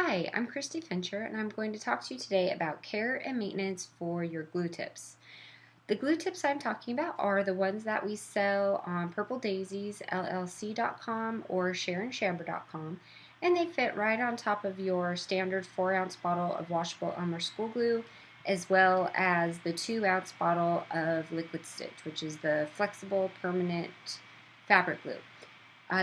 Hi, I'm Cristy Fincher, and I'm going to talk to you today about care and maintenance for your glue tips. The glue tips I'm talking about are the ones that we sell on purpledaisiesllc.com or sharonchamber.com, and they fit right on top of your standard 4-ounce bottle of washable Elmer school glue, as well as the 2-ounce bottle of liquid stitch, which is the flexible permanent fabric glue.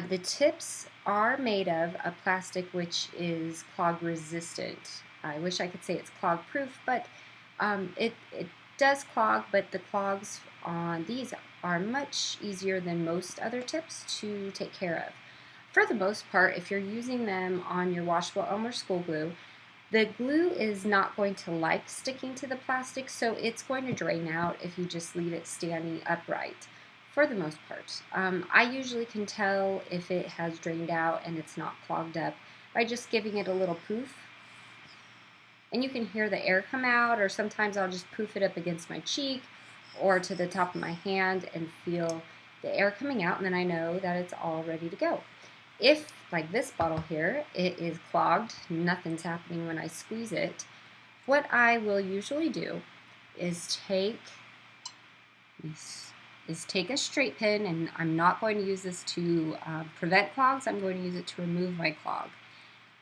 The tips are made of a plastic which is clog resistant. I wish I could say it's clog proof, but it does clog, but the clogs on these are much easier than most other tips to take care of. For the most part, if you're using them on your washable Elmer school glue, the glue is not going to like sticking to the plastic, so it's going to drain out if you just leave it standing upright for the most part. I usually can tell if it has drained out and it's not clogged up by just giving it a little poof. And you can hear the air come out, or sometimes I'll just poof it up against my cheek or to the top of my hand and feel the air coming out, and then I know that it's all ready to go. If, like this bottle here, it is clogged, nothing's happening when I squeeze it, what I will usually do is take a straight pin, and I'm not going to use this to prevent clogs, I'm going to use it to remove my clog.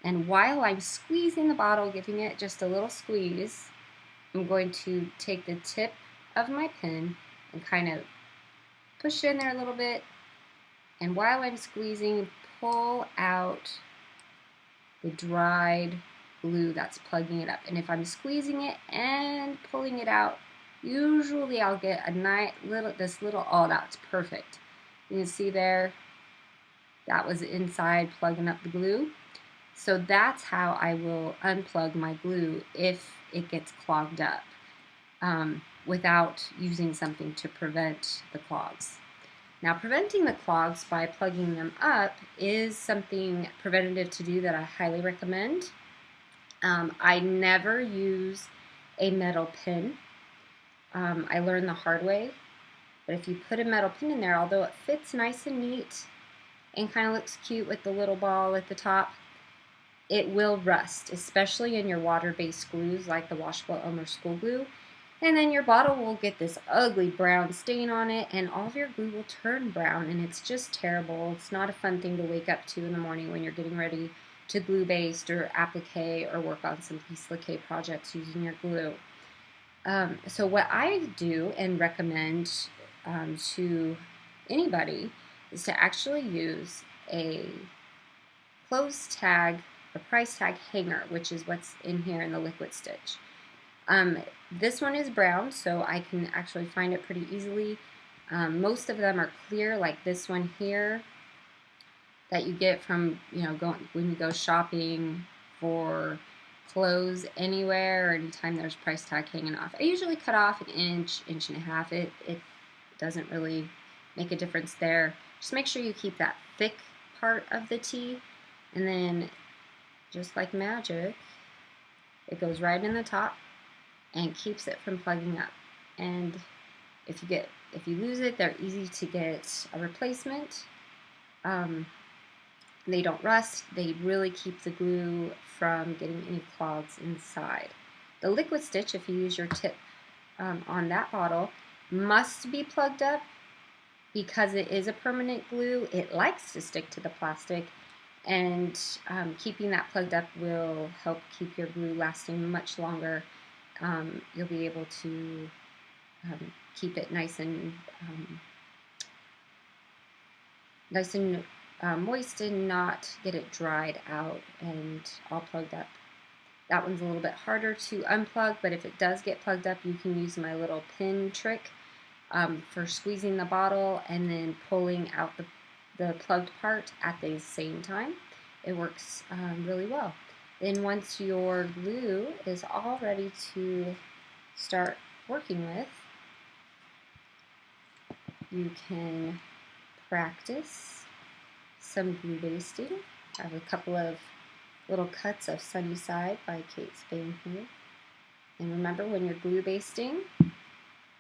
And while I'm squeezing the bottle, giving it just a little squeeze, I'm going to take the tip of my pin and kind of push it in there a little bit, and while I'm squeezing, pull out the dried glue that's plugging it up. And if I'm squeezing it and pulling it out, usually I'll get a nice little, oh, that's perfect. You can see there, that was inside plugging up the glue. So that's how I will unplug my glue if it gets clogged up without using something to prevent the clogs. Now, preventing the clogs by plugging them up is something preventative to do that I highly recommend. I never use a metal pin. I learned the hard way, but if you put a metal pin in there, although it fits nice and neat and kind of looks cute with the little ball at the top, it will rust, especially in your water-based glues like the washable Elmer school glue. And then your bottle will get this ugly brown stain on it, and all of your glue will turn brown, and it's just terrible. It's not a fun thing to wake up to in the morning when you're getting ready to glue-based or applique or work on some plissac projects using your glue. So what I do and recommend to anybody is to actually use a clothes tag, a price tag hanger, which is what's in here in the liquid stitch. This one is brown, so I can actually find it pretty easily. Most of them are clear, like this one here that you get from, when you go shopping for clothes anywhere or anytime there's price tag hanging off. I usually cut off an inch, inch and a half. It doesn't really make a difference there. Just make sure you keep that thick part of the tee, and then just like magic, it goes right in the top and keeps it from plugging up. And if you lose it, they're easy to get a replacement. They don't rust. They really keep the glue from getting any clogs inside. The liquid stitch, if you use your tip on that bottle, must be plugged up because it is a permanent glue. It likes to stick to the plastic, and keeping that plugged up will help keep your glue lasting much longer. You'll be able to keep it nice and moist and not get it dried out and all plugged up. That one's a little bit harder to unplug, but if it does get plugged up, you can use my little pin trick for squeezing the bottle and then pulling out the plugged part at the same time. It works really well. Then once your glue is all ready to start working with, you can practice some glue basting. I have a couple of little cuts of Sunnyside by Kate Spain here. And remember, when you're glue basting,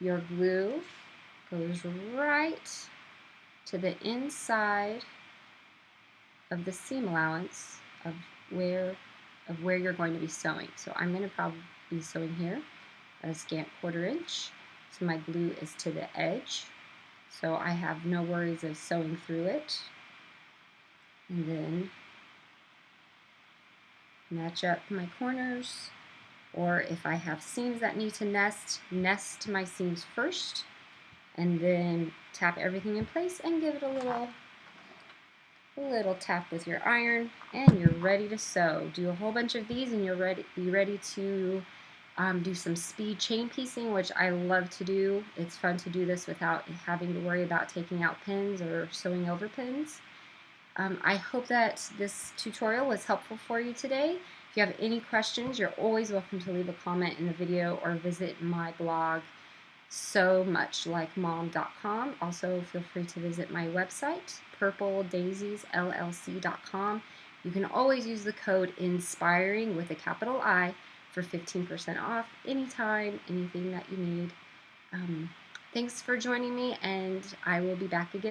your glue goes right to the inside of the seam allowance of where of where you're going to be sewing. So I'm going to probably be sewing here at a scant 1/4 inch. So my glue is to the edge. So I have no worries of sewing through it. And then match up my corners. Or if I have seams that need to nest my seams first, and then tap everything in place and give it a little tap with your iron, and you're ready to sew. Do a whole bunch of these and be ready to do some speed chain piecing, which I love to do. It's fun to do this without having to worry about taking out pins or sewing over pins. I hope that this tutorial was helpful for you today. If you have any questions, you're always welcome to leave a comment in the video or visit my blog, SewMuchLikeMom.com. Also, feel free to visit my website, purpledaisiesllc.com. You can always use the code INSPIRING with a capital I for 15% off anytime, anything that you need. Thanks for joining me, and I will be back again.